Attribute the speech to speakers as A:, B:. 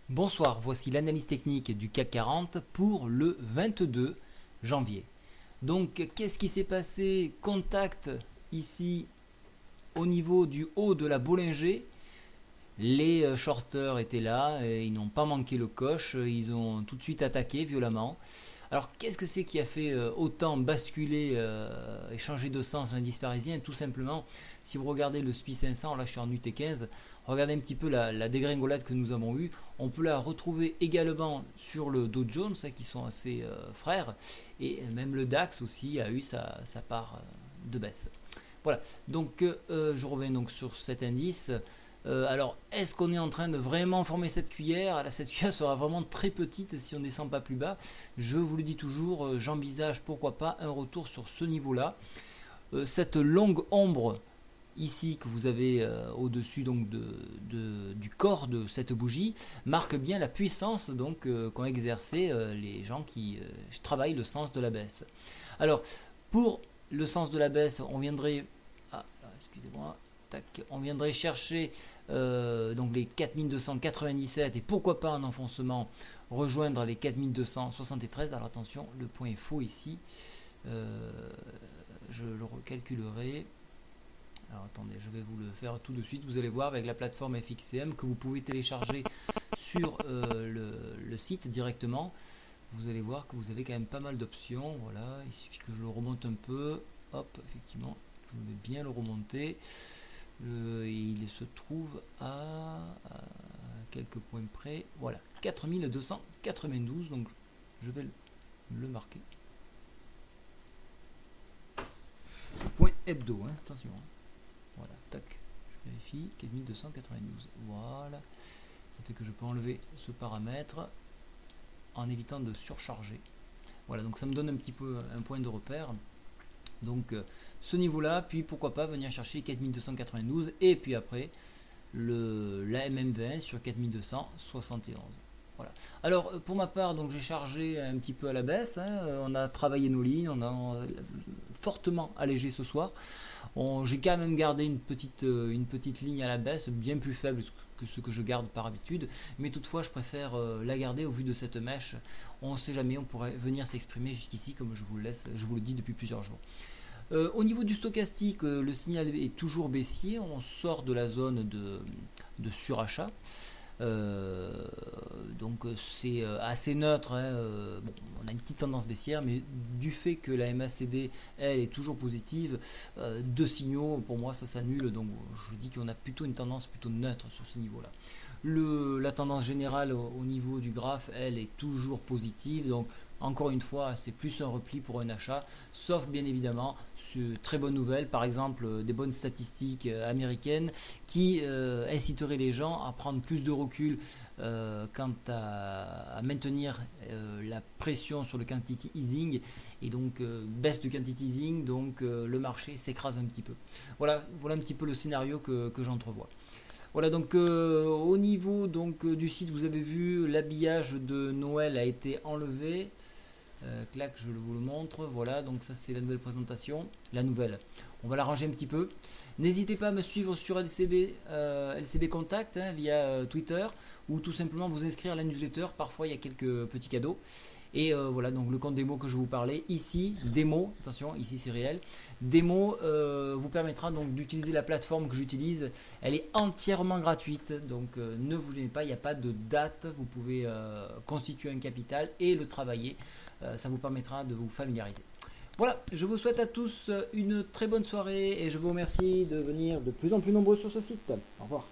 A: Bonsoir, voici l'analyse technique du CAC 40 pour le 22 janvier. Donc, qu'est-ce qui s'est passé? Contact ici au niveau du haut de la Bollinger. Les shorters étaient là, et ils n'ont pas manqué le coche, ils ont tout de suite attaqué violemment. Alors, qu'est-ce que c'est qui a fait autant basculer et changer de sens l'indice parisien? Tout simplement, si vous regardez le SPI 500, là je suis en UT15, regardez un petit peu la dégringolade que nous avons eue. On peut la retrouver également sur le Dow Jones, qui sont assez frères, et même le DAX aussi a eu sa part de baisse. Voilà, donc je reviens donc sur cet indice. Alors, est-ce qu'on est en train de vraiment former cette cuillère? Là, cette cuillère sera vraiment très petite si on ne descend pas plus bas. Je vous le dis toujours, j'envisage pourquoi pas un retour sur ce niveau-là. Cette longue ombre ici que vous avez au-dessus donc du corps de cette bougie marque bien la puissance donc qu'ont exercé les gens qui travaillent le sens de la baisse. Alors, pour le sens de la baisse, on viendrait... Ah, excusez-moi. Tac, on viendrait chercher donc les 4297 et pourquoi pas un enfoncement rejoindre les 4273. Alors attention, le point est faux ici. Je le recalculerai. Alors attendez, je vais vous le faire tout de suite. Vous allez voir avec la plateforme FXCM que vous pouvez télécharger sur le site directement. Vous allez voir que vous avez quand même pas mal d'options. Voilà, il suffit que je le remonte un peu. Hop, effectivement, je vais bien le remonter. Il se trouve à quelques points près. Voilà, 4292. Donc je vais le marquer. Point hebdo, hein, attention. Hein. Voilà, tac, je vérifie. 4292. Voilà. Ça fait que je peux enlever ce paramètre en évitant de surcharger. Voilà, donc ça me donne un petit peu un point de repère. Donc ce niveau là, puis pourquoi pas venir chercher 4292 et puis après la MM20 sur 4271. Voilà. Alors pour ma part, donc j'ai chargé un petit peu à la baisse, hein, on a travaillé nos lignes, on a fortement allégé ce soir. J'ai quand même gardé une petite ligne à la baisse, bien plus faible que ce que je garde par habitude, mais toutefois je préfère la garder au vu de cette mèche. On ne sait jamais, on pourrait venir s'exprimer jusqu'ici comme je vous le dis depuis plusieurs jours. Au niveau du stochastique, le signal est toujours baissier, on sort de la zone de surachat. Donc c'est assez neutre, hein. Bon, on a une petite tendance baissière, mais du fait que la MACD elle est toujours positive, deux signaux pour moi ça s'annule, donc je dis qu'on a plutôt une tendance plutôt neutre sur ce niveau là. La tendance générale au niveau du graphe elle est toujours positive, donc encore une fois c'est plus un repli pour un achat, sauf bien évidemment très bonne nouvelle, par exemple des bonnes statistiques américaines qui inciteraient les gens à prendre plus de recul quant à maintenir la pression sur le quantity easing, et donc baisse de quantity easing, donc le marché s'écrase un petit peu. Voilà un petit peu le scénario que j'entrevois. Voilà, donc au niveau donc, du site, vous avez vu, l'habillage de Noël a été enlevé. Clac, je vous le montre. Voilà, donc ça c'est la nouvelle présentation. La nouvelle. On va la ranger un petit peu. N'hésitez pas à me suivre sur LCB Contact via Twitter, ou tout simplement vous inscrire à la newsletter. Parfois il y a quelques petits cadeaux. Et voilà, donc le compte démo que je vous parlais ici, démo, attention, ici c'est réel. Démo vous permettra donc d'utiliser la plateforme que j'utilise. Elle est entièrement gratuite, donc ne vous gênez pas, il n'y a pas de date. Vous pouvez constituer un capital et le travailler. Ça vous permettra de vous familiariser. Voilà, je vous souhaite à tous une très bonne soirée et je vous remercie de venir de plus en plus nombreux sur ce site. Au revoir.